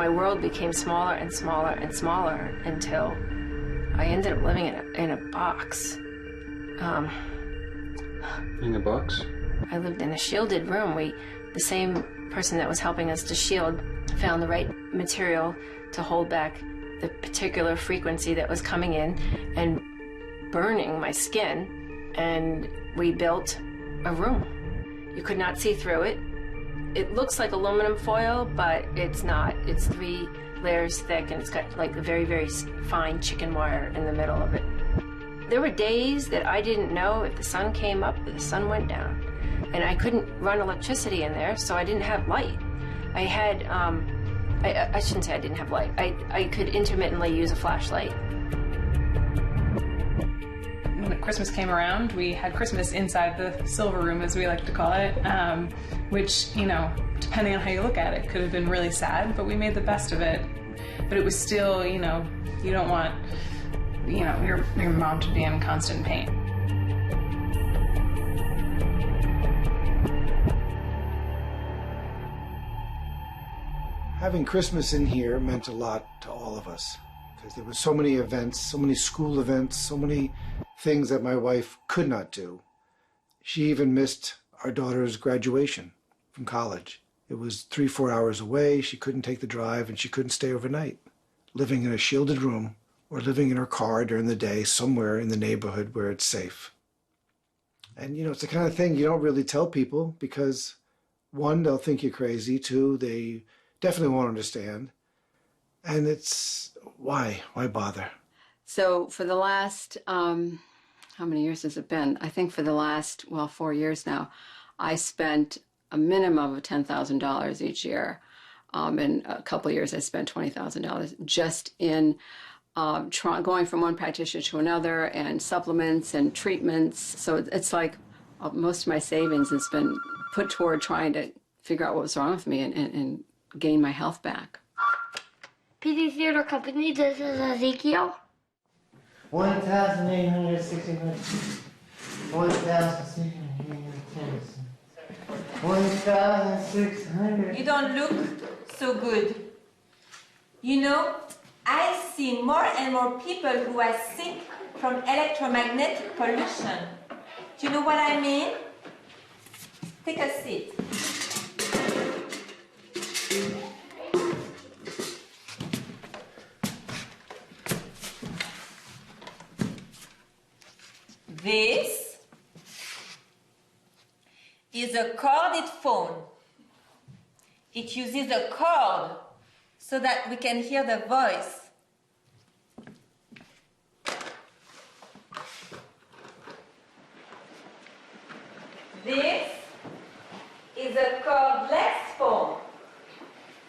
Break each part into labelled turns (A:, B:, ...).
A: my world became smaller and smaller and smaller until I ended up living in a box.
B: In a box?
A: I lived in a shielded room. The same person that was helping us to shield found the right material to hold back the particular frequency that was coming in and burning my skin, and we built a room. You could not see through it. It looks like aluminum foil, but it's not. It's 3 layers thick, and it's got like a very, very fine chicken wire in the middle of it. There were days that I didn't know if the sun came up or the sun went down. And I couldn't run electricity in there, so I didn't have light. I had, I shouldn't say I didn't have light. I could intermittently use a flashlight.
C: When Christmas came around, we had Christmas inside the silver room, as we like to call it, which, you know, depending on how you look at it, could have been really sad, but we made the best of it. But it was still, you know, you don't want, you know, your mom to be in constant pain.
D: Having Christmas in here meant a lot to all of us, because there were so many events, so many school events, so many things that my wife could not do. She even missed our daughter's graduation from college. It was 3-4 hours away. She couldn't take the drive, and she couldn't stay overnight. Living in a shielded room or living in her car during the day somewhere in the neighborhood where it's safe. And, you know, it's the kind of thing you don't really tell people because, 1, they'll think you're crazy. 2, they definitely won't understand. And it's, why bother?
E: So for the last, how many years has it been? I think for the last, 4 years now, I spent a minimum of $10,000 each year. In a couple of years, I spent $20,000 just in going from one practitioner to another, and supplements and treatments. So it's like most of my savings has been put toward trying to figure out what was wrong with me and gain my health back.
F: PD Theater Company, this is Ezekiel.
G: 1,861. 1,610. 1,600.
H: You don't look so good. You know, I see more and more people who are sick from electromagnetic pollution. Do you know what I mean? Take a seat. This is a corded phone. It uses a cord so that we can hear the voice. This is a cordless phone.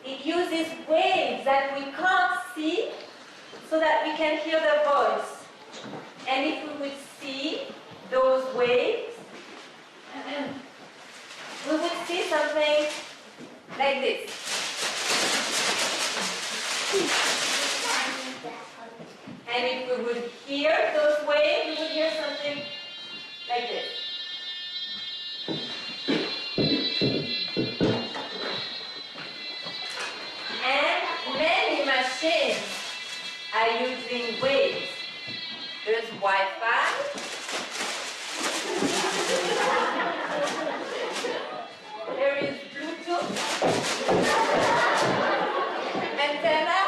H: It uses waves that we can't see so that we can hear the voice. And if we would see those waves, we would see something like this. And if we would hear those waves, we would hear something like this. And many machines are using waves. There's Wi-Fi. There is Bluetooth. Antenna.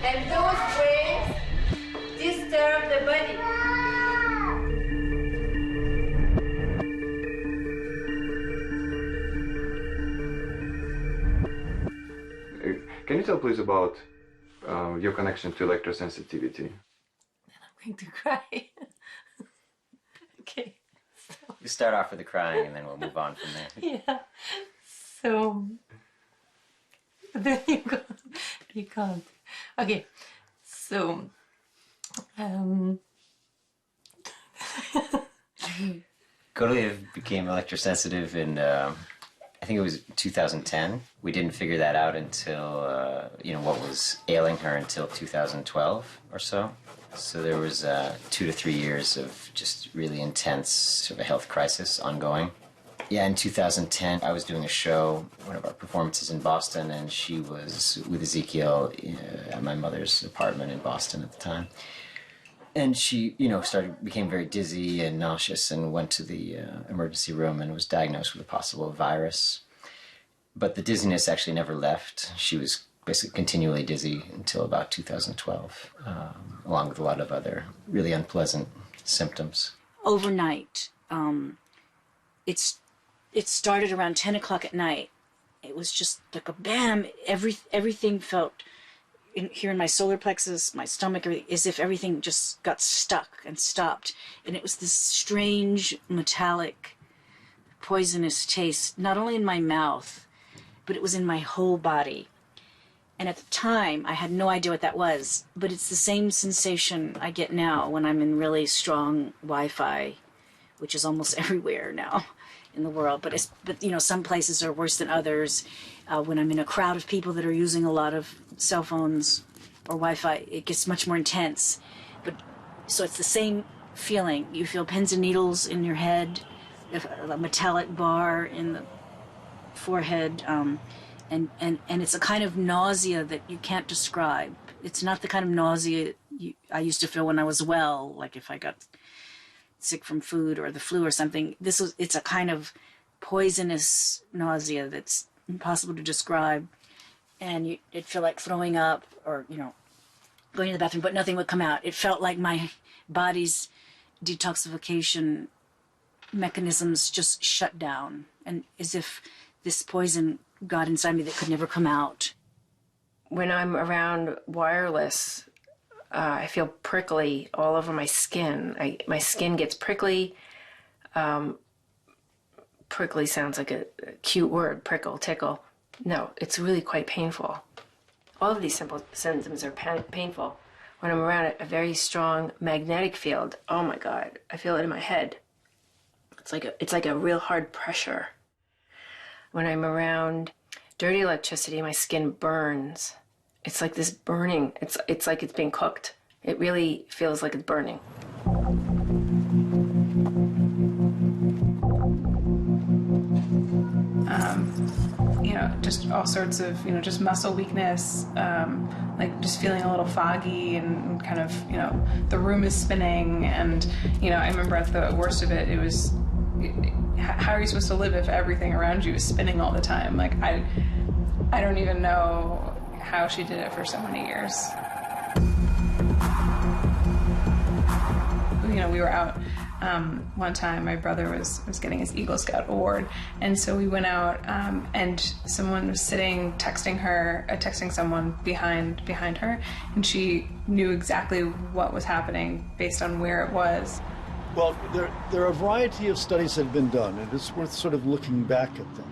H: And those waves disturb the body.
B: Can you tell please about your connection to electrosensitivity?
A: I'm going to cry. Okay.
I: You start off with the crying and then we'll move on from there.
A: Yeah. So then you can't. Okay. So
I: Cordless became electrosensitive in I think it was 2010. We didn't figure that out until, what was ailing her until 2012 or so. So there was 2 to 3 years of just really intense sort of a health crisis ongoing. Yeah, in 2010, I was doing a show, one of our performances in Boston, and she was with Ezekiel at my mother's apartment in Boston at the time. And she, became very dizzy and nauseous and went to the emergency room and was diagnosed with a possible virus. But the dizziness actually never left. She was basically continually dizzy until about 2012, along with a lot of other really unpleasant symptoms.
J: Overnight, it started around 10 o'clock at night. It was just like a bam. Everything felt here in my solar plexus, my stomach, as if everything just got stuck and stopped. And it was this strange, metallic, poisonous taste, not only in my mouth, but it was in my whole body. And at the time, I had no idea what that was, but it's the same sensation I get now when I'm in really strong Wi-Fi, which is almost everywhere now in the world. But some places are worse than others. When I'm in a crowd of people that are using a lot of cell phones or Wi-Fi, it gets much more intense. So it's the same feeling. You feel pins and needles in your head, a metallic bar in the forehead, and it's a kind of nausea that you can't describe. It's not the kind of nausea I used to feel when I was well, like if I got sick from food or the flu or something. It's a kind of poisonous nausea that's impossible to describe, and it'd feel like throwing up or going to the bathroom, but nothing would come out. It felt like my body's detoxification mechanisms just shut down, and as if this poison got inside me that could never come out.
A: When I'm around wireless, I feel prickly all over my skin. My skin gets prickly. Prickly sounds like a cute word, prickle, tickle. No, it's really quite painful. All of these simple symptoms are painful. When I'm around a very strong magnetic field, oh my God, I feel it in my head. It's like a real hard pressure. When I'm around dirty electricity, my skin burns. It's like this burning. It's like it's being cooked. It really feels like it's burning.
C: Just all sorts of, just muscle weakness, like just feeling a little foggy and kind of, the room is spinning. And, I remember at the worst of it, it was, how are you supposed to live if everything around you is spinning all the time? Like, I don't even know how she did it for so many years. We were out one time. My brother was getting his Eagle Scout award, and so we went out, and someone was texting someone behind her, and she knew exactly what was happening based on where it was.
K: Well, there are a variety of studies that have been done, and it's worth sort of looking back at them.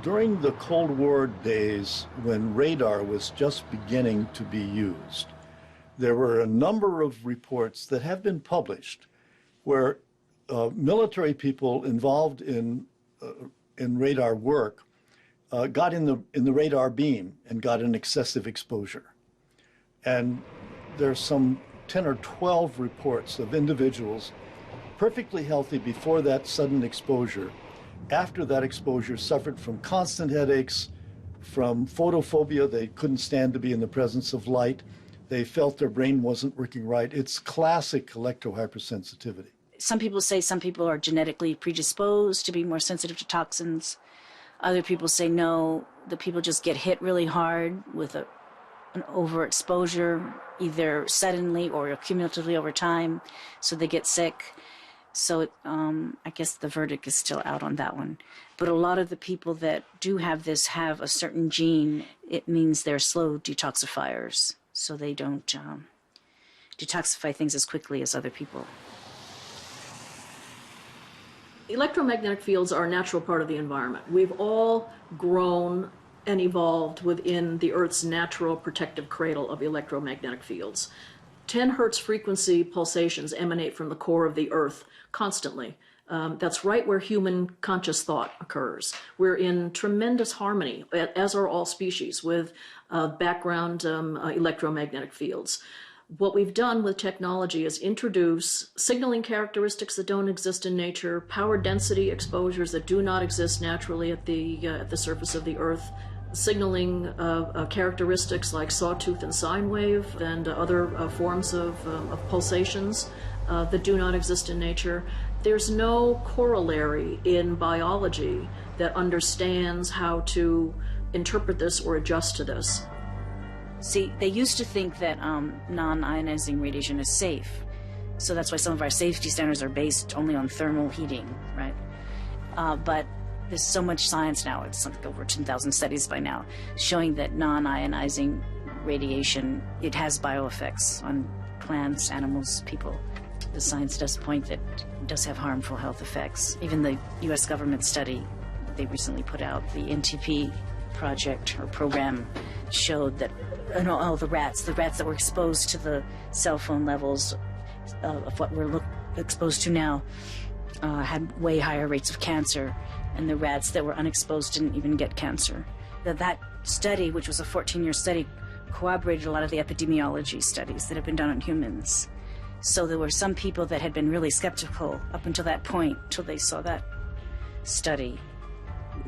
K: During the Cold War days, when radar was just beginning to be used, there were a number of reports that have been published where military people involved in radar work got in the radar beam and got an excessive exposure. And there's some 10 or 12 reports of individuals perfectly healthy before that sudden exposure. After that exposure, suffered from constant headaches, from photophobia. They couldn't stand to be in the presence of light. They felt their brain wasn't working right. It's classic electrohypersensitivity.
J: Some people say some people are genetically predisposed to be more sensitive to toxins. Other people say no, the people just get hit really hard with an overexposure, either suddenly or cumulatively over time, so they get sick. So I guess the verdict is still out on that one. But a lot of the people that do have this have a certain gene. It means they're slow detoxifiers, so they don't detoxify things as quickly as other people.
L: Electromagnetic fields are a natural part of the environment. We've all grown and evolved within the Earth's natural protective cradle of electromagnetic fields. 10 hertz frequency pulsations emanate from the core of the Earth constantly. That's right where human conscious thought occurs. We're in tremendous harmony, as are all species, with background electromagnetic fields. What we've done with technology is introduce signaling characteristics that don't exist in nature, power density exposures that do not exist naturally at the surface of the Earth, signaling characteristics like sawtooth and sine wave and other forms of pulsations that do not exist in nature. There's no corollary in biology that understands how to interpret this or adjust to this.
J: See, they used to think that non-ionizing radiation is safe. So that's why some of our safety standards are based only on thermal heating, right? But there's so much science now, it's something over 10,000 studies by now, showing that non-ionizing radiation, it has bioeffects on plants, animals, people. The science does point that it does have harmful health effects. Even the US government study they recently put out, the NTP project or program, showed that the rats that were exposed to the cell phone levels of what we're exposed to now had way higher rates of cancer, and the rats that were unexposed didn't even get cancer. That study, which was a 14-year study, corroborated a lot of the epidemiology studies that have been done on humans. So there were some people that had been really skeptical up until that point, till they saw that study.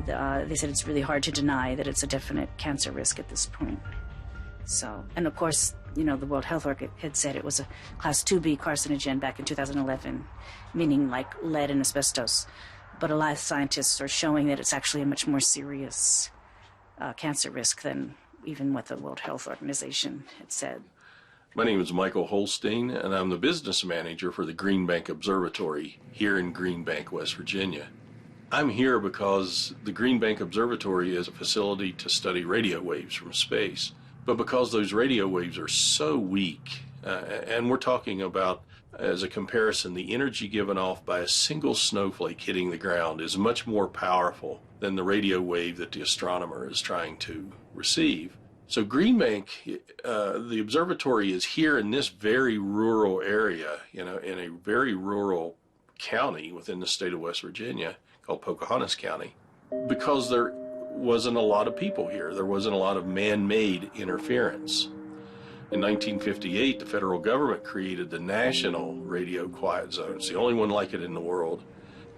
J: They said it's really hard to deny that it's a definite cancer risk at this point. So, and of course, the World Health Organization had said it was a class 2B carcinogen back in 2011, meaning like lead and asbestos. But a lot of scientists are showing that it's actually a much more serious cancer risk than even what the World Health Organization had said.
M: My name is Michael Holstein, and I'm the business manager for the Green Bank Observatory here in Green Bank, West Virginia. I'm here because the Green Bank Observatory is a facility to study radio waves from space. But because those radio waves are so weak, and we're talking about, as a comparison, the energy given off by a single snowflake hitting the ground is much more powerful than the radio wave that the astronomer is trying to receive. So Green Bank, the observatory is here in this very rural area, in a very rural county within the state of West Virginia called Pocahontas County, because there wasn't a lot of people here. There wasn't a lot of man-made interference. In 1958, the federal government created the National Radio Quiet Zone. It's the only one like it in the world.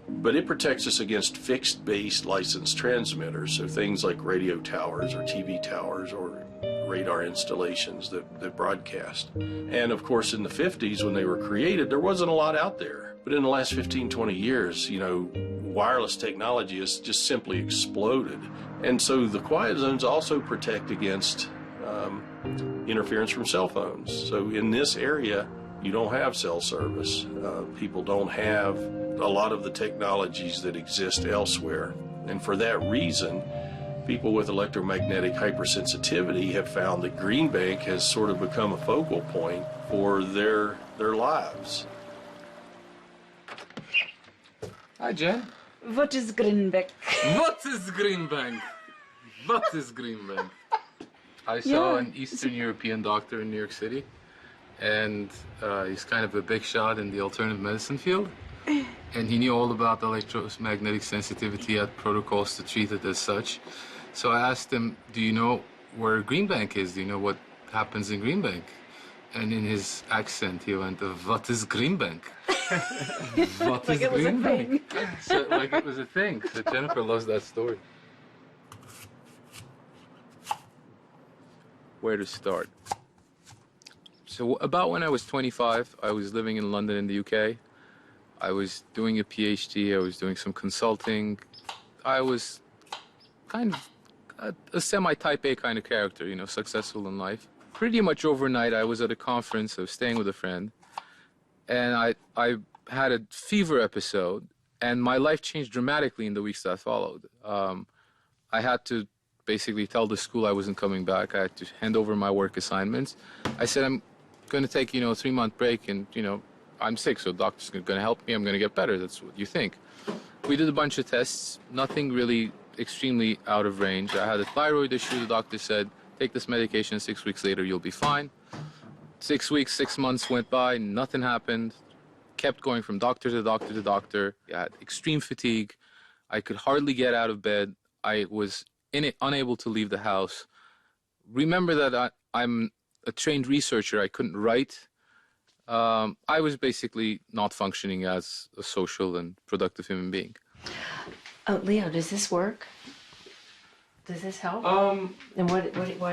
M: But it protects us against fixed-base licensed transmitters, so things like radio towers or TV towers or radar installations that broadcast. And of course, in the 50s, when they were created, there wasn't a lot out there. But in the last 15, 20 years, wireless technology has just simply exploded. And so the quiet zones also protect against interference from cell phones. So in this area, you don't have cell service. People don't have a lot of the technologies that exist elsewhere. And for that reason, people with electromagnetic hypersensitivity have found that Green Bank has sort of become a focal point for their lives.
N: Hi, Jen.
J: What is Green Bank?
N: What is Green Bank? What is Green Bank? I saw an Eastern European doctor in New York City, and he's kind of a big shot in the alternative medicine field. And he knew all about electromagnetic sensitivity, had protocols to treat it as such. So I asked him, do you know where Green Bank is? Do you know what happens in Green Bank? And in his accent, he went, what is Green Bank? What is Green Bank? So, like it was a thing. So Jennifer loves that story. Where to start? So about when I was 25, I was living in London in the UK. I was doing a PhD, I was doing some consulting. I was kind of a semi-type A kind of character, successful in life. Pretty much overnight, I was at a conference, I was staying with a friend, and I had a fever episode, and my life changed dramatically in the weeks that followed. I had to basically tell the school I wasn't coming back. I had to hand over my work assignments. I said, I'm going to take, a 3-month break, and, I'm sick, so the doctor's going to help me. I'm going to get better. That's what you think. We did a bunch of tests. Nothing really extremely out of range. I had a thyroid issue. The doctor said, take this medication. 6 weeks later, you'll be fine. 6 weeks, 6 months went by. Nothing happened. kept going from doctor to doctor to doctor. I had extreme fatigue. I could hardly get out of bed. I was unable to leave the house. Remember that I'm a trained researcher. I couldn't write. I was basically not functioning as a social and productive human being.
A: Oh, Leo, does this work? Does this help? And why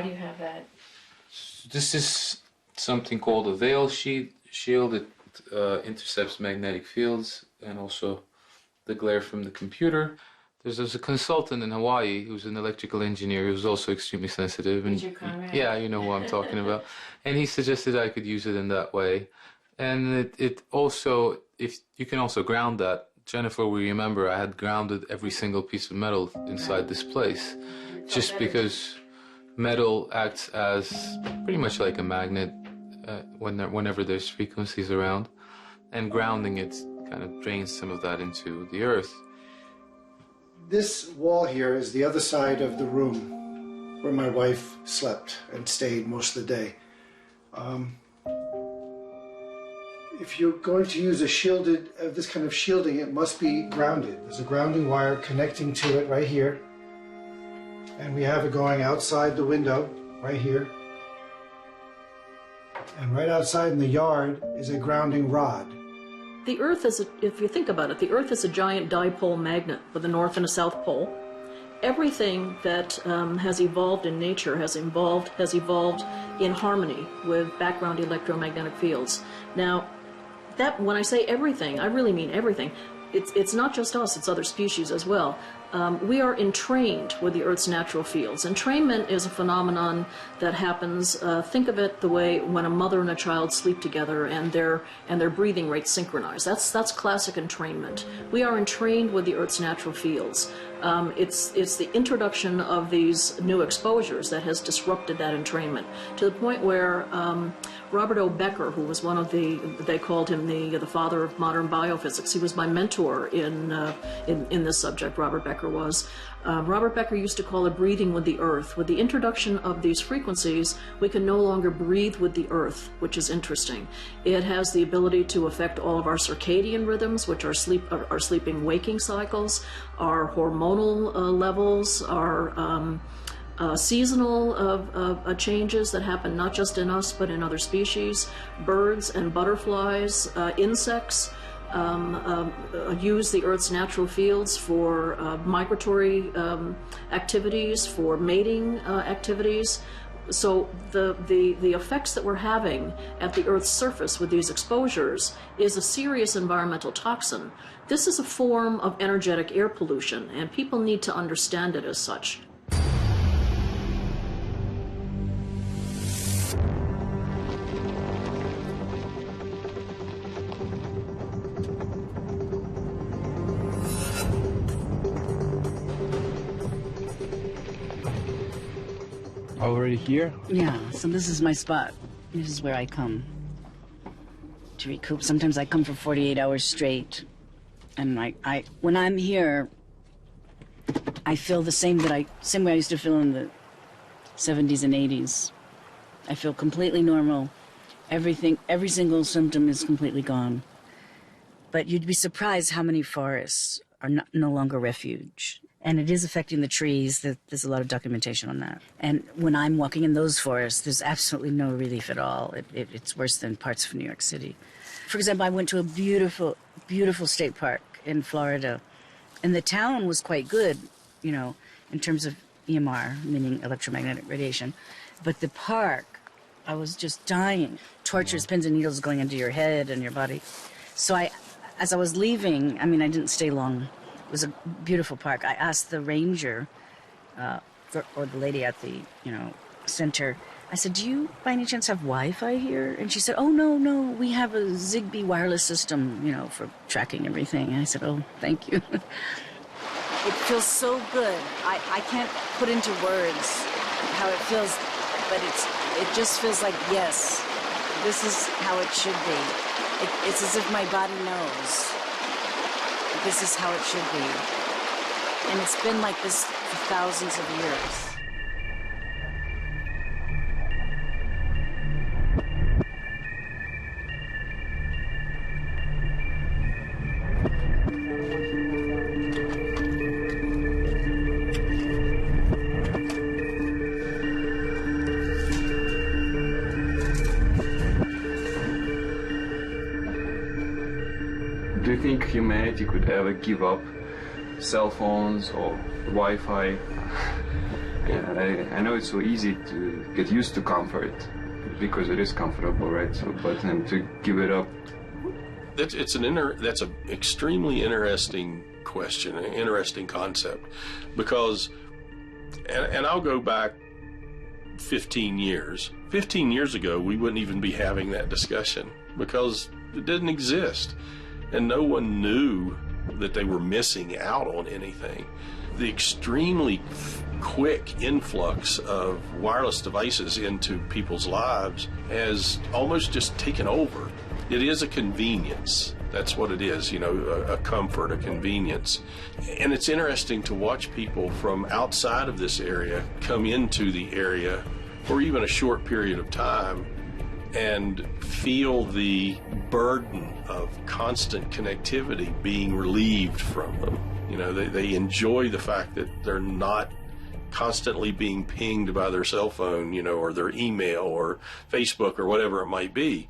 A: do you have that?
N: This is something called a veil shield. It intercepts magnetic fields and also the glare from the computer. There's a consultant in Hawaii who's an electrical engineer who's also extremely sensitive. And yeah, you know who I'm talking about. And he suggested I could use it in that way. And it also, if you can also ground that. Jennifer, we remember I had grounded every single piece of metal inside this place, just because metal acts as pretty much like a magnet whenever there's frequencies around, and grounding it kind of drains some of that into the earth.
D: This wall here is the other side of the room where my wife slept and stayed most of the day. If you're going to use this kind of shielding, it must be grounded. There's a grounding wire connecting to it right here. And we have it going outside the window, right here. And right outside in the yard is a grounding rod.
L: The Earth is, if you think about it, the Earth is a giant dipole magnet with a north and a south pole. Everything that has evolved in nature has evolved in harmony with background electromagnetic fields. Now, when I say everything, I really mean everything. It's not just us, it's other species as well. We are entrained with the Earth's natural fields. Entrainment is a phenomenon that happens, think of it the way when a mother and a child sleep together and their breathing rates synchronize. That's classic entrainment. We are entrained with the Earth's natural fields. It's the introduction of these new exposures that has disrupted that entrainment to the point where Robert O. Becker, who was one of they called him the father of modern biophysics. He was my mentor in this subject. Robert Becker was. Robert Becker used to call it breathing with the earth. With the introduction of these frequencies, we can no longer breathe with the earth, which is interesting. It has the ability to affect all of our circadian rhythms, which are sleeping waking cycles, our hormonal levels, our seasonal changes that happen not just in us but in other species. Birds and butterflies, insects use the Earth's natural fields for migratory activities, for mating activities. So the effects that we're having at the Earth's surface with these exposures is a serious environmental toxin. This is a form of energetic air pollution, and people need to understand it as such.
O: Already here?
P: Yeah, so this is my spot. This is where I come to recoup. Sometimes I come for 48 hours straight. And when I'm here, I feel the same way I used to feel in the 70s and 80s. I feel completely normal. Every single symptom is completely gone. But you'd be surprised how many forests are no longer refuge. And it is affecting the trees. There's a lot of documentation on that. And when I'm walking in those forests, there's absolutely no relief at all. It's worse than parts of New York City. For example, I went to a beautiful, beautiful state park in Florida. And the town was quite good, you know, in terms of EMR, meaning electromagnetic radiation. But the park, I was just dying. Tortures, pins and needles going into your head and your body. So as I was leaving, I mean, I didn't stay long. It was a beautiful park. I asked the ranger, or the lady at the, center, I said, do you by any chance have Wi-Fi here? And she said, oh, no, we have a Zigbee wireless system, for tracking everything. And I said, oh, thank you. It feels so good. I can't put into words how it feels, but it just feels like, yes, this is how it should be. It's as if my body knows. This is how it should be. And it's been like this for thousands of years.
B: you think humanity could ever give up cell phones or Wi-Fi? I know it's so easy to get used to comfort because it is comfortable, right? So, but then to give it up.
M: That's an extremely interesting question, an interesting concept, because, and I'll go back 15 years. 15 years ago, we wouldn't even be having that discussion because it didn't exist, and no one knew that they were missing out on anything. The extremely quick influx of wireless devices into people's lives has almost just taken over. It is a convenience. That's what it is, a comfort, a convenience. And it's interesting to watch people from outside of this area come into the area for even a short period of time and feel the burden of constant connectivity being relieved from them. They enjoy the fact that they're not constantly being pinged by their cell phone, or their email or Facebook or whatever it might be.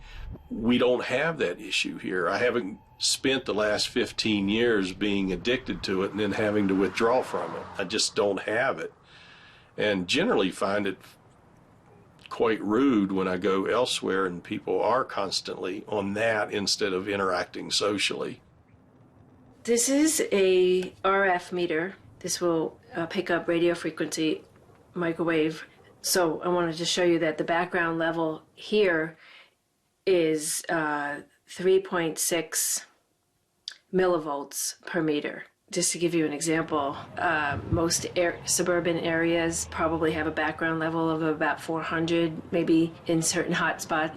M: We don't have that issue here. I haven't spent the last 15 years being addicted to it and then having to withdraw from it. I just don't have it. And generally find it quite rude when I go elsewhere and people are constantly on that instead of interacting socially.
A: This is a RF meter. This will pick up radio frequency microwave. So I wanted to show you that the background level here is 3.6 millivolts per meter. Just to give you an example, most suburban areas probably have a background level of about 400, maybe in certain hotspots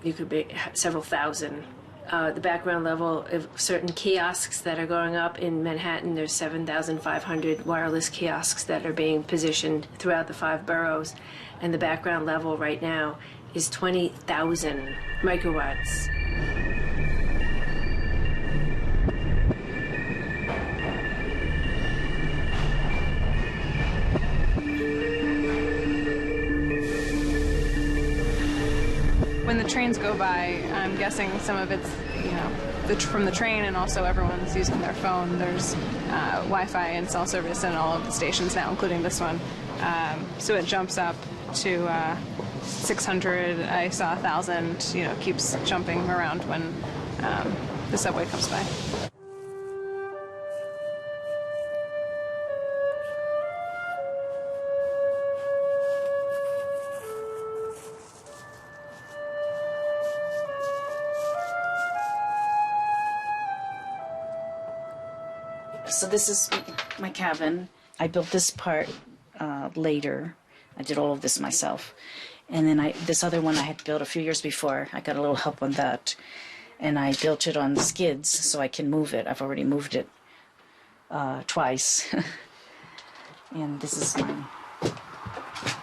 A: you could be several thousand. The background level of certain kiosks that are going up in Manhattan, there's 7,500 wireless kiosks that are being positioned throughout the 5 boroughs, and the background level right now is 20,000 microwatts.
C: When the trains go by, I'm guessing some of it's, from the train, and also everyone's using their phone. There's Wi-Fi and cell service in all of the stations now, including this one. So it jumps up to 600. I saw 1,000. Keeps jumping around when the subway comes by.
J: So this is my cabin. I built this part later. I did all of this myself. And then this other one I had built a few years before. I got a little help on that. And I built it on skids so I can move it. I've already moved it twice. And this is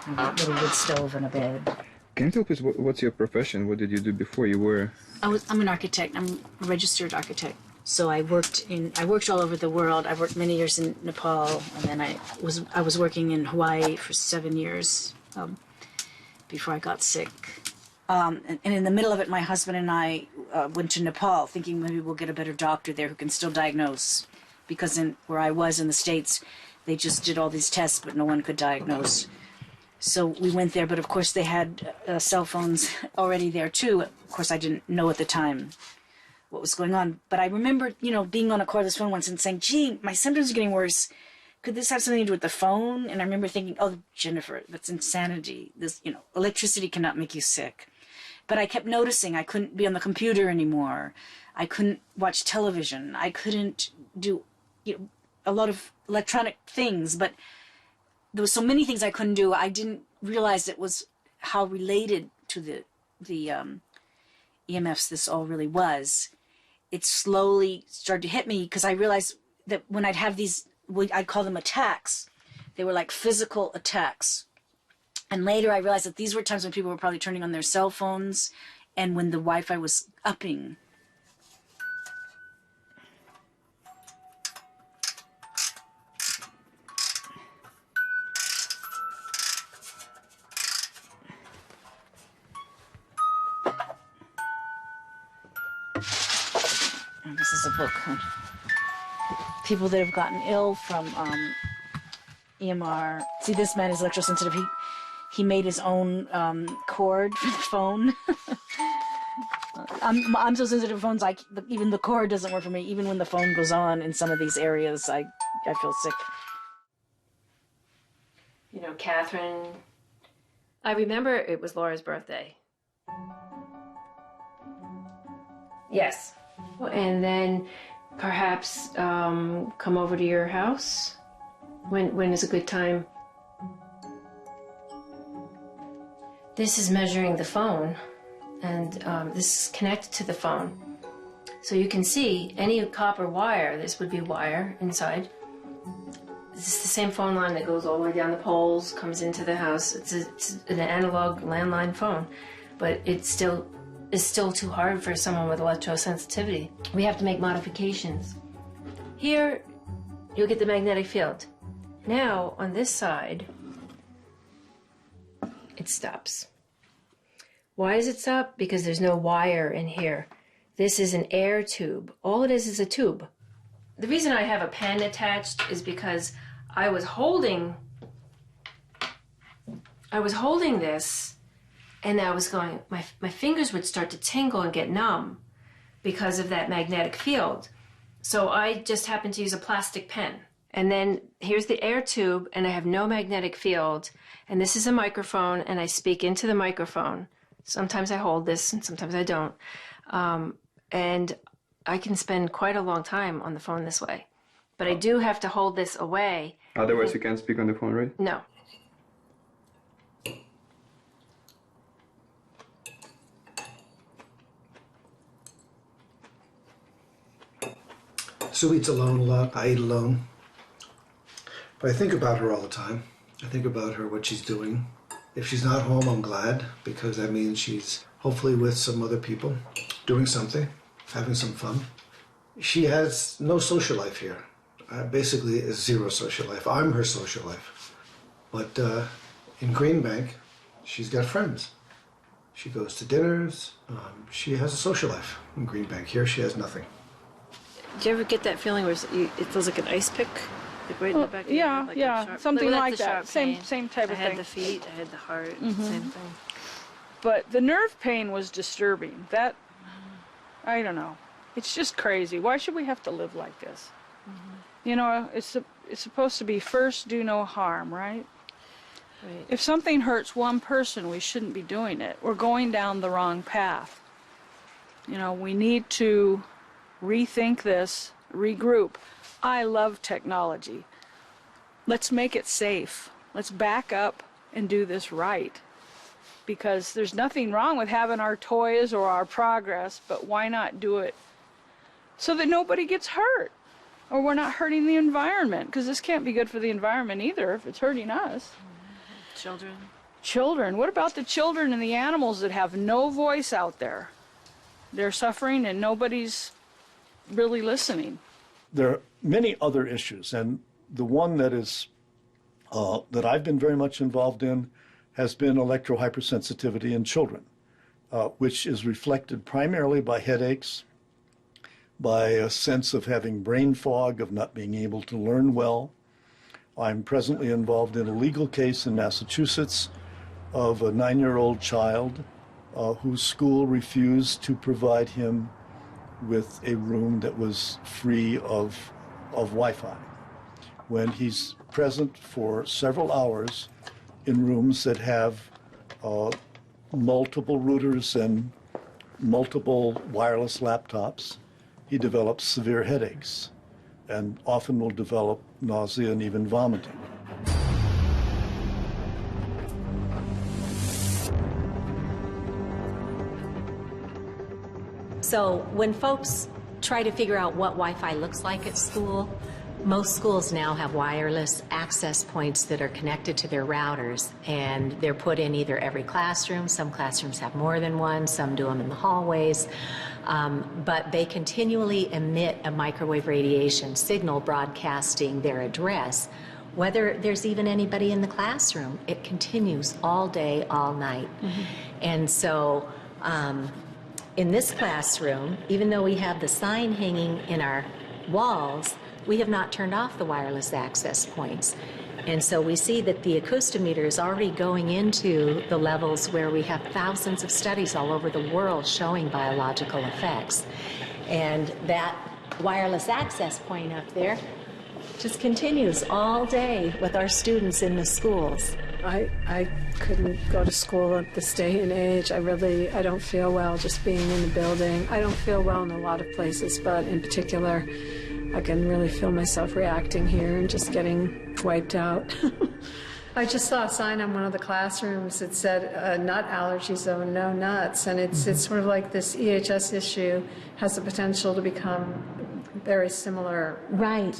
J: my little wood stove and a bed.
N: Can you tell please what's your profession? What did you do before you were?
J: I'm an architect. I'm a registered architect. So I worked all over the world. I worked many years in Nepal, and then I was working in Hawaii for 7 years before I got sick. And in the middle of it, my husband and I went to Nepal, thinking maybe we'll get a better doctor there who can still diagnose, because where I was in the States, they just did all these tests, but no one could diagnose. So we went there, but of course they had cell phones already there too. Of course, I didn't know at the time what was going on. But I remember, being on a cordless phone once and saying, gee, my symptoms are getting worse. Could this have something to do with the phone? And I remember thinking, oh, Jennifer, that's insanity. This, electricity cannot make you sick. But I kept noticing I couldn't be on the computer anymore. I couldn't watch television. I couldn't do a lot of electronic things. But there were so many things I couldn't do. I didn't realize it was how related to the EMFs this all really was. It slowly started to hit me because I realized that when I'd have these, I'd call them attacks. They were like physical attacks. And later I realized that these were times when people were probably turning on their cell phones and when the Wi-Fi was upping. And this is a book on people that have gotten ill from EMR. See, this man is electrosensitive. He made his own cord for the phone. I'm so sensitive to phones, even the cord doesn't work for me. Even when the phone goes on in some of these areas, I feel sick.
A: You know, Catherine, I remember it was Laura's birthday. Yes. And then perhaps come over to your house? When is a good time? This is measuring the phone, and this is connected to the phone. So you can see any copper wire, this would be wire inside. This is the same phone line that goes all the way down the poles, comes into the house. It's an analog landline phone, but it's still too hard for someone with electrosensitivity. We have to make modifications. Here, you'll get the magnetic field. Now, on this side, it stops. Why does it stop? Because there's no wire in here. This is an air tube. All it is a tube. The reason I have a pen attached is because I was holding this, and I was going, my fingers would start to tingle and get numb because of that magnetic field. So I just happened to use a plastic pen. And then here's the air tube, and I have no magnetic field. And this is a microphone, and I speak into the microphone. Sometimes I hold this, and sometimes I don't. And I can spend quite a long time on the phone this way. But I do have to hold this away.
B: Otherwise you can't speak on the phone, right?
A: No.
D: Sue eats alone a lot. I eat alone. But I think about her all the time. I think about her, what she's doing. If she's not home, I'm glad, because that means she's hopefully with some other people, doing something, having some fun. She has no social life here. Basically, is zero social life. I'm her social life. But in Green Bank, she's got friends. She goes to dinners. She has a social life in Green Bank. Here, she has nothing.
L: Do you ever get that feeling where it feels like an ice pick? Like right in the back of your head, like
Q: yeah, something like that. Same type of thing.
A: I had the feet, I had the heart, same thing.
Q: But the nerve pain was disturbing. That, I don't know. It's just crazy. Why should we have to live like this? You know, it's supposed to be first, do no harm, right?
A: Right.
Q: If something hurts one person, we shouldn't be doing it. We're going down the wrong path. You know, we need to rethink this, regroup. I love technology. Let's make it safe. Let's back up and do this right. Because there's nothing wrong with having our toys or our progress, but why not do it so that nobody gets hurt? Or we're not hurting the environment, because this can't be good for the environment either if it's hurting us.
L: Children.
Q: Children. What about the children and the animals that have no voice out there? They're suffering and nobody's really listening.
K: There are many other issues, and the one that is that I've been very much involved in has been electrohypersensitivity in children, which is reflected primarily by headaches, by a sense of having brain fog, of not being able to learn well. I'm presently involved in a legal case in Massachusetts of a 9-year-old child whose school refused to provide him with a room that was free of Wi-Fi. When he's present for several hours in rooms that have multiple routers and multiple wireless laptops, he develops severe headaches and often will develop nausea and even vomiting.
R: So when folks try to figure out what Wi-Fi looks like at school, most schools now have wireless access points that are connected to their routers, and they're put in either every classroom. Some classrooms have more than one, some do them in the hallways, but they continually emit a microwave radiation signal broadcasting their address. Whether there's even anybody in the classroom, it continues all day, all night. And so In this classroom, even though we have the sign hanging in our walls, we have not turned off the wireless access points. And so we see that the acoustometer is already going into the levels where we have thousands of studies all over the world showing biological effects. And that wireless access point up there just continues all day with our students in the schools.
S: I couldn't go to school at this day and age. I don't feel well just being in the building. I don't feel well in a lot of places, but in particular, I can really feel myself reacting here and just getting wiped out. I just saw a sign on one of the classrooms that said, nut allergy zone, no nuts. And it's sort of like this EHS issue has the potential to become very similar.
R: Right.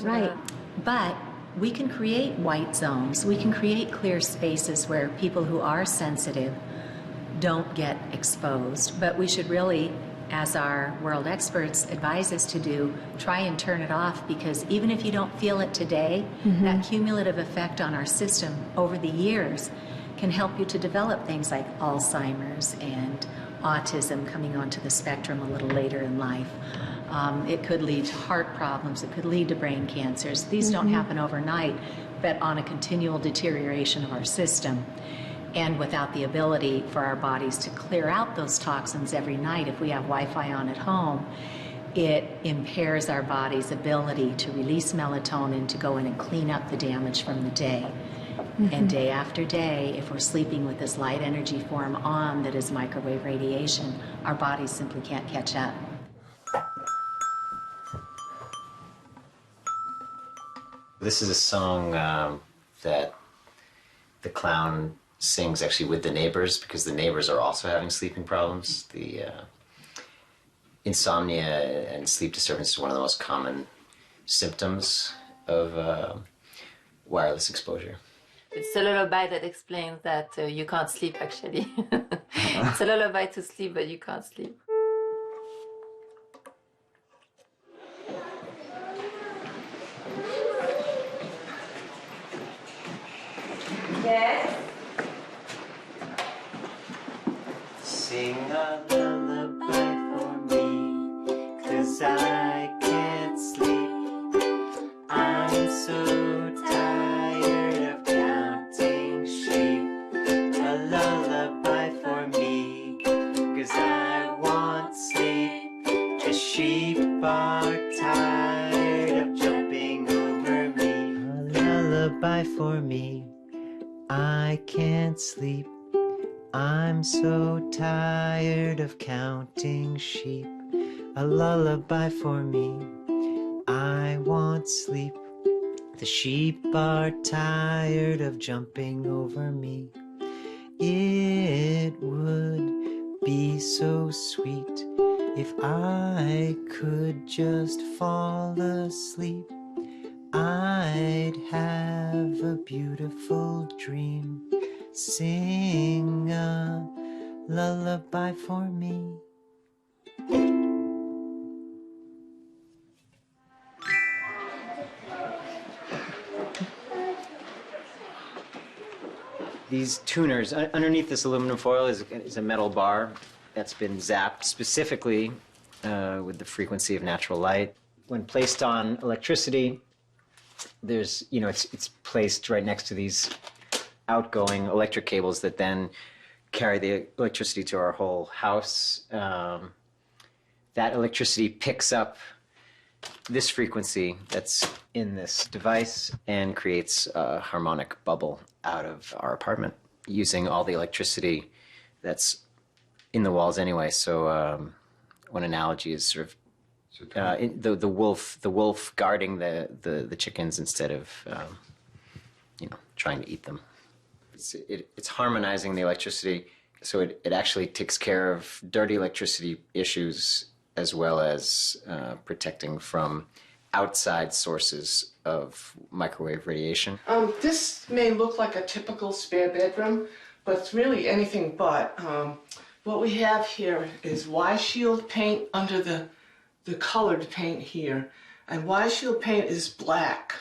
R: But we can create white zones. We can create clear spaces where people who are sensitive don't get exposed. But we should really, as our world experts advise us to do, try and turn it off, because even if you don't feel it today, that cumulative effect on our system over the years can help you to develop things like Alzheimer's and autism coming onto the spectrum a little later in life. It could lead to heart problems. It could lead to brain cancers. These don't happen overnight, but on a continual deterioration of our system. And without the ability for our bodies to clear out those toxins every night, if we have Wi-Fi on at home, it impairs our body's ability to release melatonin to go in and clean up the damage from the day. And day after day, if we're sleeping with this light energy form on that is microwave radiation, our bodies simply can't catch up.
I: This is a song that the clown sings actually with the neighbors, because the neighbors are also having sleeping problems. The insomnia and sleep disturbance is one of the most common symptoms of wireless exposure.
A: It's a lullaby that explains that you can't sleep, actually. It's a lullaby to sleep, but you can't sleep.
H: Yes?
I: Sing a lullaby for me, 'cause I can't sleep. I'm so tired of counting sheep. A lullaby for me, 'cause I want sleep. The sheep are tired of jumping over me. A lullaby for me, I can't sleep. I'm so tired of counting sheep. A lullaby for me, I want sleep. The sheep are tired of jumping over me. It would be so sweet if I could just fall asleep. I'd have a beautiful dream. Sing a lullaby for me. These tuners, underneath this aluminum foil is a metal bar that's been zapped specifically with the frequency of natural light. When placed on electricity, there's, it's placed right next to these outgoing electric cables that then carry the electricity to our whole house. That electricity picks up this frequency that's in this device and creates a harmonic bubble out of our apartment using all the electricity that's in the walls anyway. So one analogy is sort of the wolf guarding the chickens instead of trying to eat them. It's harmonizing the electricity, so it actually takes care of dirty electricity issues as well as protecting from outside sources of microwave radiation.
T: This may look like a typical spare bedroom, but it's really anything but. What we have here is Y-Shield paint under the colored paint here, and Y-Shield paint is black.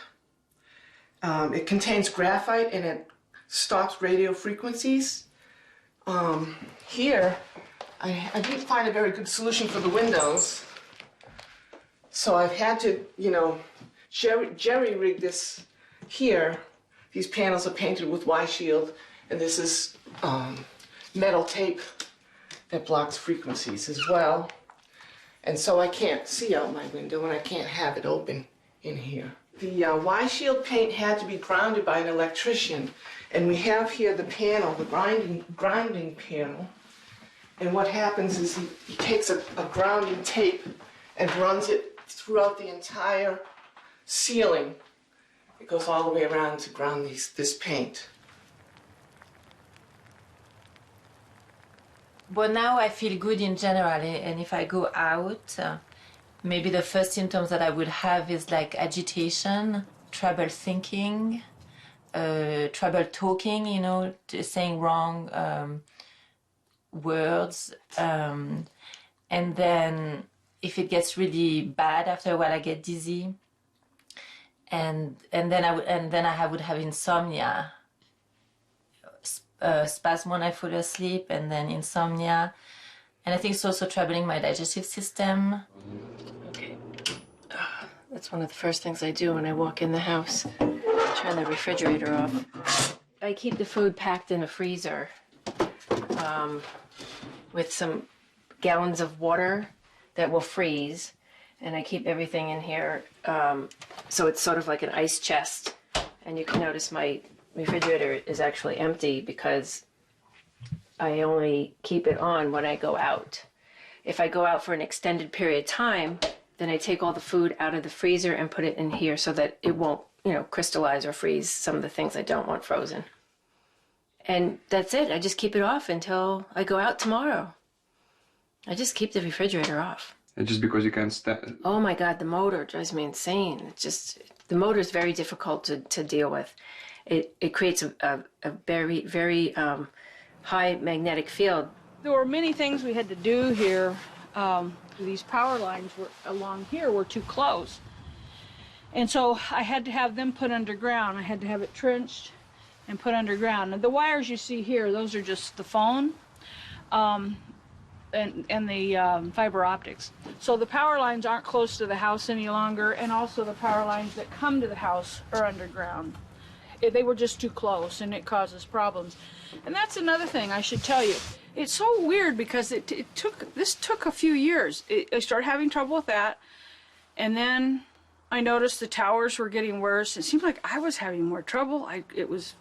T: It contains graphite and it stops radio frequencies. Here I didn't find a very good solution for the windows. So I've had to, you know, jerry-rig this here. These panels are painted with Y-shield, and this is metal tape that blocks frequencies as well. And so I can't see out my window, and I can't have it open in here. The Y-shield paint had to be grounded by an electrician, and we have here the panel, the grinding panel. And what happens is he takes a grounding tape and runs it throughout the entire ceiling. It goes all the way around to ground this paint.
H: But now I feel good in general, and if I go out, maybe the first symptoms that I would have is like agitation, trouble thinking, trouble talking, you know, saying wrong words. And then if it gets really bad, after a while I get dizzy. And then I would have insomnia. Spasm when I fall asleep, and then insomnia. And I think it's also troubling my digestive system.
A: Okay. That's one of the first things I do when I walk in the house. Turn the refrigerator off. I keep the food packed in a freezer with some gallons of water that will freeze. And I keep everything in here so it's sort of like an ice chest. And you can notice my refrigerator is actually empty because I only keep it on when I go out. If I go out for an extended period of time, then I take all the food out of the freezer and put it in here so that it won't, you know, crystallize or freeze some of the things I don't want frozen. And that's it. I just keep it off until I go out tomorrow. I just keep the refrigerator off.
B: And just because you can't stand...
A: Oh my God, the motor drives me insane. It's just, the motor is very difficult to deal with. It creates a very, very high magnetic field.
Q: There were many things we had to do here. These power lines along here were too close. And so I had to have them put underground. I had to have it trenched and put underground. And the wires you see here, those are just the phone and the fiber optics. So the power lines aren't close to the house any longer, and also the power lines that come to the house are underground. They were just too close, and it causes problems. And that's another thing I should tell you. It's so weird because this took a few years. I started having trouble with that, and then I noticed the towers were getting worse. It seemed like I was having more trouble. It was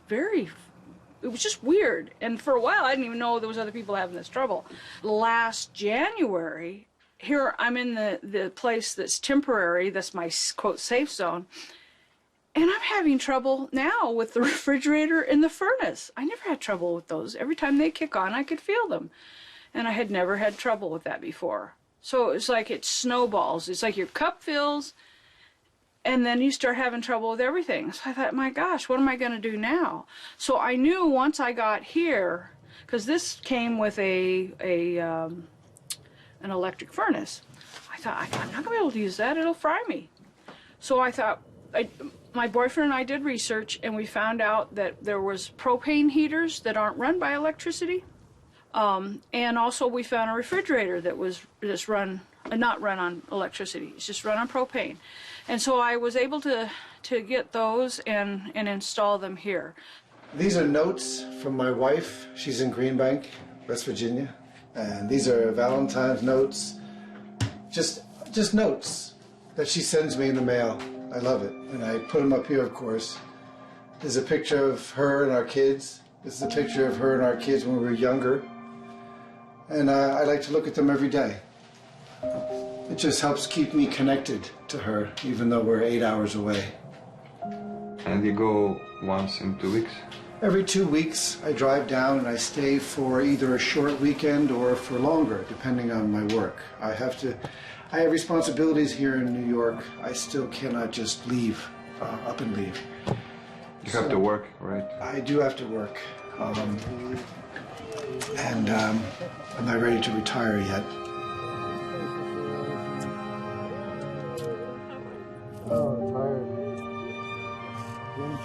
Q: just weird. And for a while, I didn't even know there was other people having this trouble. Last January, here I'm in the place that's temporary, that's my, quote, safe zone, and I'm having trouble now with the refrigerator and the furnace. I never had trouble with those. Every time they kick on, I could feel them. And I had never had trouble with that before. So it's like it snowballs. It's like your cup fills, and then you start having trouble with everything. So I thought, my gosh, what am I going to do now? So I knew once I got here, because this came with an electric furnace. I thought, I'm not going to be able to use that. It'll fry me. So I thought, my boyfriend and I did research, and we found out that there was propane heaters that aren't run by electricity. And also we found a refrigerator that was just not run on electricity. It's just run on propane. And so I was able to get those and install them here.
D: These are notes from my wife. She's in Green Bank, West Virginia. And these are Valentine's notes. Just notes that she sends me in the mail. I love it. And I put them up here, of course. There's a picture of her and our kids. This is a picture of her and our kids when we were younger. And I like to look at them every day. It just helps keep me connected to her, even though we're 8 hours away.
B: And you go once in 2 weeks?
D: Every 2 weeks, I drive down and I stay for either a short weekend or for longer, depending on my work. I have responsibilities here in New York. I still cannot just leave, up and leave.
B: You have to work, right?
D: I do have to work. And I'm not ready to retire yet. Oh, tired. One.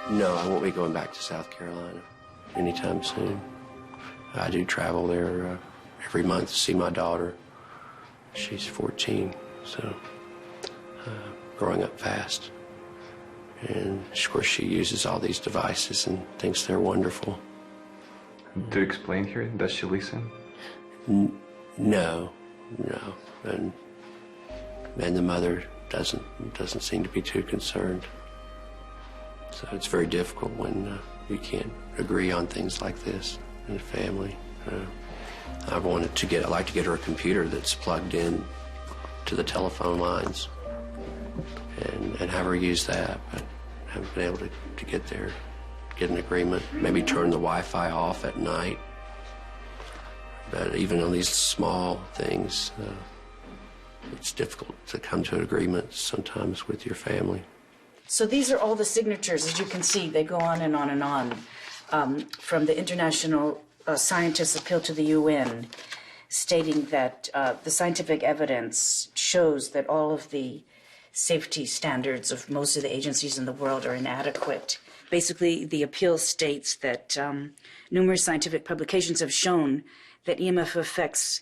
U: No, I won't be going back to South Carolina anytime soon. I do travel there every month to see my daughter. She's 14, so growing up fast. And of course she uses all these devices and thinks they're wonderful.
B: Do you explain her? Does she listen?
U: No. And the mother doesn't seem to be too concerned. So it's very difficult when you can't agree on things like this in a family. I'd like to get her a computer that's plugged in to the telephone lines and have her use that, but I haven't been able to get an agreement. Maybe turn the Wi-Fi off at night. But even on these small things, it's difficult to come to an agreement sometimes with your family.
J: So these are all the signatures, as you can see, they go on and on and on, from the international scientists' appeal to the UN, stating that the scientific evidence shows that all of the safety standards of most of the agencies in the world are inadequate. Basically, the appeal states that numerous scientific publications have shown that EMF affects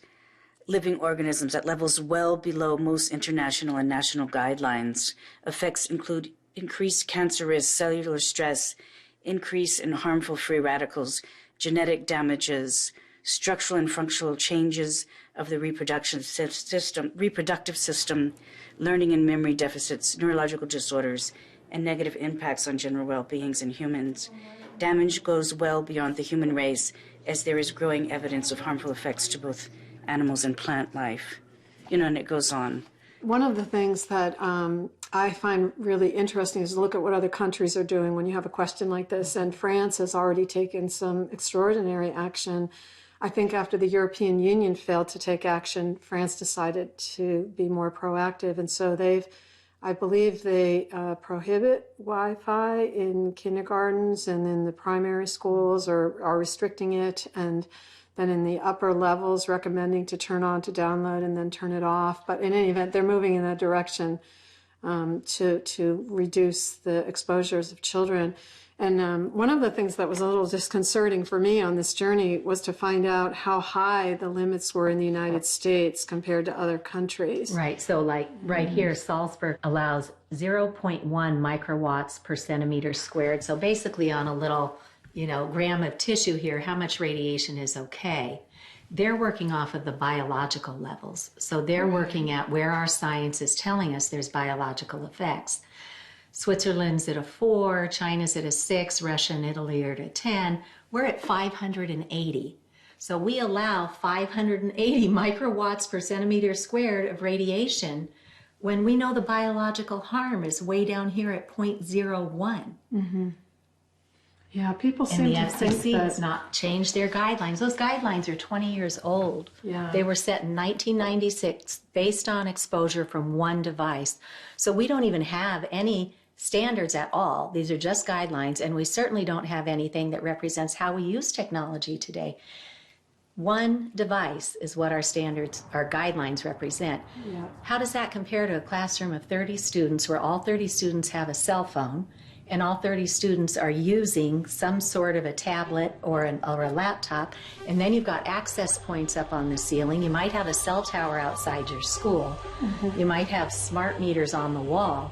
J: living organisms at levels well below most international and national guidelines. Effects include increased cancer risk, cellular stress, increase in harmful free radicals, genetic damages, structural and functional changes of the reproductive system, learning and memory deficits, neurological disorders, and negative impacts on general well-being in humans. Damage goes well beyond the human race, as there is growing evidence of harmful effects to both animals and plant life. And it goes on.
S: One of the things that I find really interesting is to look at what other countries are doing when you have a question like this. And France has already taken some extraordinary action. I think after the European Union failed to take action, France decided to be more proactive. And so I believe they prohibit Wi-Fi in kindergartens and in the primary schools, or are restricting it. And then in the upper levels, recommending to turn on to download and then turn it off. But in any event, they're moving in that direction to reduce the exposures of children. And one of the things that was a little disconcerting for me on this journey was to find out how high the limits were in the United States compared to other countries.
R: Right. So like right here, Salzburg allows 0.1 microwatts per centimeter squared. So basically on a little, gram of tissue here, how much radiation is okay. They're working off of the biological levels. So they're working at where our science is telling us there's biological effects. Switzerland's at a 4, China's at a 6, Russia and Italy are at a 10. We're at 580. So we allow 580 microwatts per centimeter squared of radiation when we know the biological harm is way down here at 0.01.
S: Mm-hmm. Yeah, people seem
R: and the
S: to
R: FCC
S: think that...
R: has not changed their guidelines. Those guidelines are 20 years old.
S: Yeah.
R: They were set in 1996 based on exposure from one device. So we don't even have any standards at all. These are just guidelines, and we certainly don't have anything that represents how we use technology today. One device is what our standards, our guidelines represent.
S: Yeah.
R: How does that compare to a classroom of 30 students where all 30 students have a cell phone and all 30 students are using some sort of a tablet or a laptop, and then you've got access points up on the ceiling. You might have a cell tower outside your school. Mm-hmm. You might have smart meters on the wall.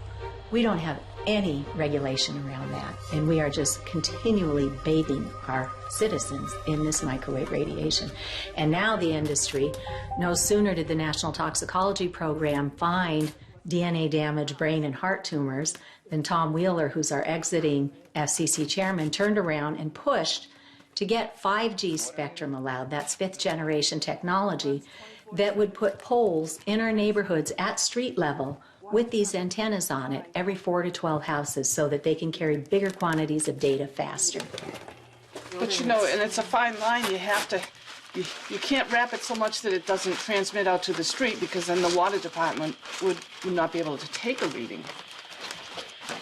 R: We don't have any regulation around that, and we are just continually bathing our citizens in this microwave radiation. And now the industry, no sooner did the National Toxicology Program find DNA damage, brain and heart tumors, then Tom Wheeler, who's our exiting FCC chairman, turned around and pushed to get 5G spectrum allowed. That's fifth generation technology that would put poles in our neighborhoods at street level with these antennas on it every 4 to 12 houses so that they can carry bigger quantities of data faster.
T: But and it's a fine line. You have to, you can't wrap it so much that it doesn't transmit out to the street, because then the water department would not be able to take a reading.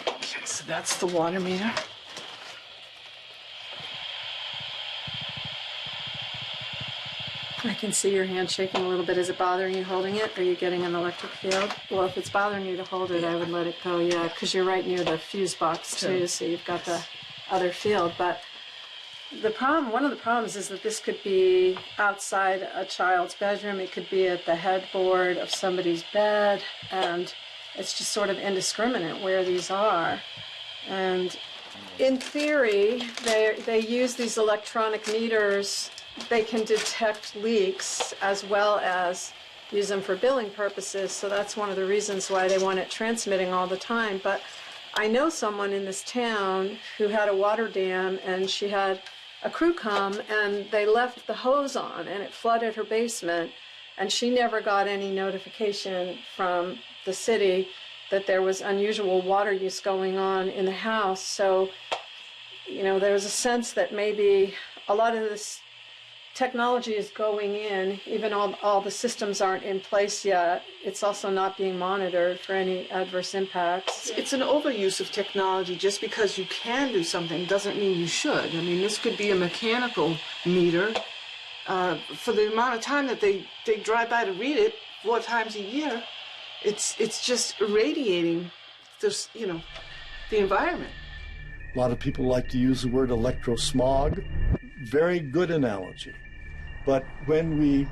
T: Okay, so that's the water meter.
S: I can see your hand shaking a little bit. Is it bothering you holding it? Are you getting an electric field? Well, if it's bothering you to hold it, I would let it go, yeah, because you're right near the fuse box too, so you've got the other field. But the problem, one of the problems is that this could be outside a child's bedroom. It could be at the headboard of somebody's bed, and it's just sort of indiscriminate where these are. And in theory, they use these electronic meters. They can detect leaks as well as use them for billing purposes, so that's one of the reasons why they want it transmitting all the time. But I know someone in this town who had a water dam, and she had a crew come, and they left the hose on, and it flooded her basement, and she never got any notification from the city that there was unusual water use going on in the house. So, you know, there was a sense that maybe a lot of this technology is going in, even all the systems aren't in place yet. It's also not being monitored for any adverse impacts.
T: It's an overuse of technology. Just because you can do something doesn't mean you should. I mean, this could be a mechanical meter. For the amount of time that they drive by to read it 4 times a year, it's just irradiating this, you know, the environment.
K: A lot of people like to use the word electrosmog. Very good analogy. But when we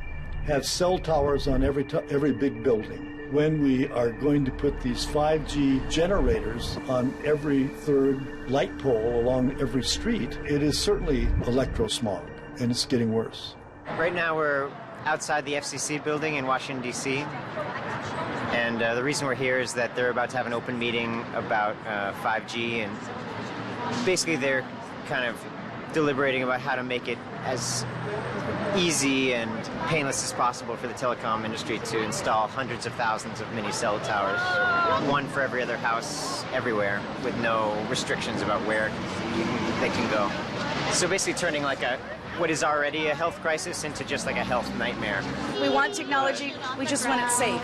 K: have cell towers on every big building, when we are going to put these 5G generators on every third light pole along every street, it is certainly electrosmog, and it's getting worse.
I: Right now we're outside the FCC building in Washington, D.C. And the reason we're here is that they're about to have an open meeting about 5G, and basically they're kind of deliberating about how to make it as easy and painless as possible for the telecom industry to install hundreds of thousands of mini cell towers, one for every other house everywhere, with no restrictions about where they can go. So basically turning like what is already a health crisis into just like a health nightmare.
E: We want technology, we just want it safe.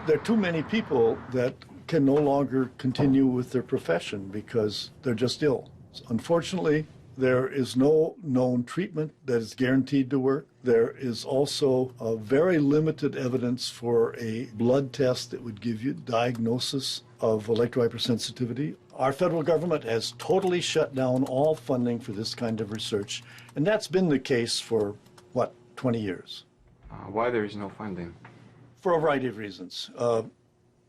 K: There are too many people that can no longer continue with their profession because they're just ill. Unfortunately, there is no known treatment that is guaranteed to work. There is also a very limited evidence for a blood test that would give you diagnosis of electrohypersensitivity. Our federal government has totally shut down all funding for this kind of research, and that's been the case for, 20 years?
B: Why there is no funding?
K: For a variety of reasons.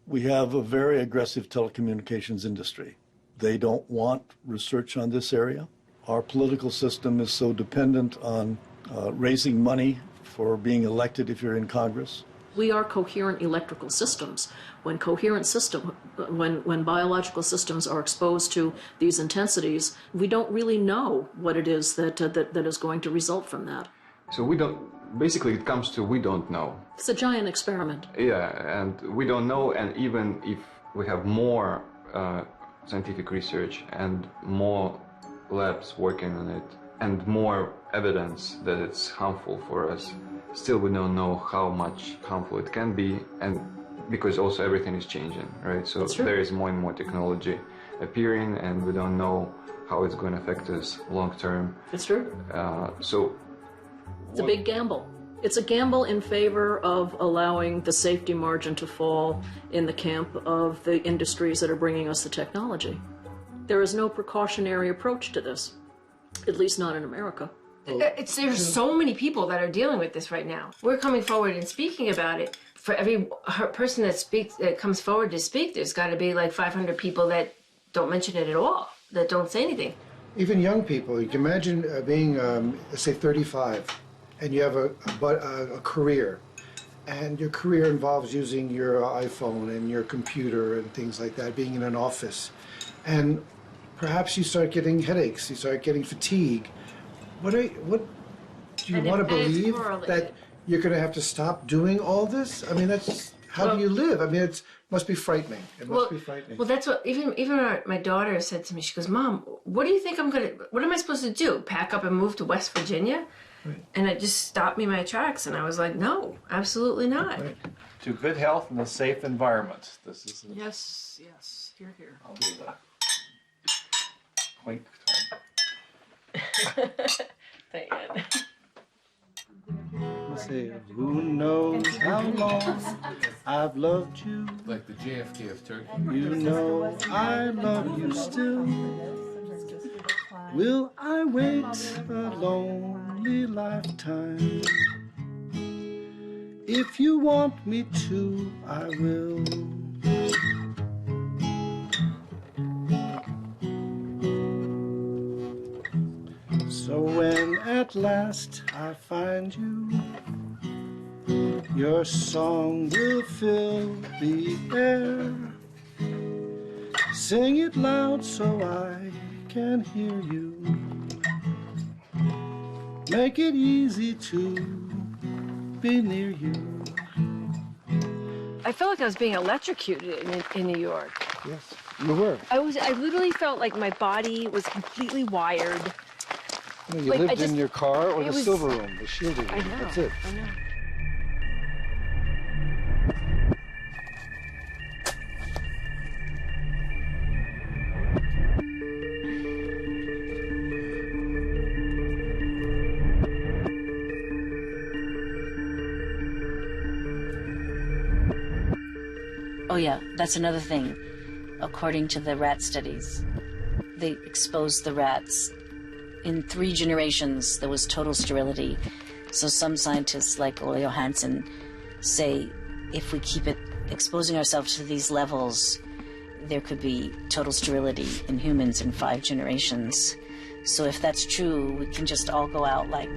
K: We have a very aggressive telecommunications industry. They don't want research on this area. Our political system is so dependent on raising money for being elected if you're in Congress.
L: We are coherent electrical systems. When biological systems are exposed to these intensities, we don't really know what it is that is going to result from that.
B: So basically it comes to we don't know.
L: It's a giant experiment.
B: Yeah, and we don't know, and even if we have more scientific research and more labs working on it and more evidence that it's harmful for us, still we don't know how much harmful it can be, and because also everything is changing, right? So there is more and more technology appearing, and we don't know how it's going to affect us long term.
L: It's true. It's a big gamble. It's a gamble in favor of allowing the safety margin to fall in the camp of the industries that are bringing us the technology. There is no precautionary approach to this, at least not in America.
A: There's so many people that are dealing with this right now. We're coming forward and speaking about it. For every person that comes forward to speak, there's got to be like 500 people that don't mention it at all, that don't say anything.
D: Even young people. You can imagine being, say, 35, and you have a career, and your career involves using your iPhone and your computer and things like that, being in an office. And perhaps you start getting headaches, you start getting fatigue. What do you want to believe that you're going to have to stop doing all this? I mean, how do you live? I mean, it must be frightening. It must be frightening.
A: Well, that's what even my daughter said to me. She goes, "Mom, what do you think what am I supposed to do? Pack up and move to West Virginia?" Right. And it just stopped me in my tracks, and I was like, "No, absolutely not." Right.
V: To good health and a safe environment. This is
S: Yes, here.
V: I'll do that. Clink.
A: Thank you.
D: say, who knows how long I've loved you.
N: Like the JFK of Turkey.
D: You know I love you still. Will I wait a lonely lifetime? If you want me to, I will. So when at last I find you, your song will fill the air. Sing it loud so I can hear you. Make it easy to be near you.
F: I felt like I was being electrocuted in New York.
D: Yes, you were.
F: I literally felt like my body was completely wired.
D: No, you
F: Like,
D: lived in your car or the
F: was-
D: silver room, the shielded room.
F: I know.
D: That's it.
F: I know.
J: Oh yeah, that's another thing. According to the rat studies, they exposed the rats. In 3 generations, there was total sterility. So some scientists, like Ole Johansson, say if we keep exposing ourselves to these levels, there could be total sterility in humans in 5 generations. So if that's true, we can just all go out like...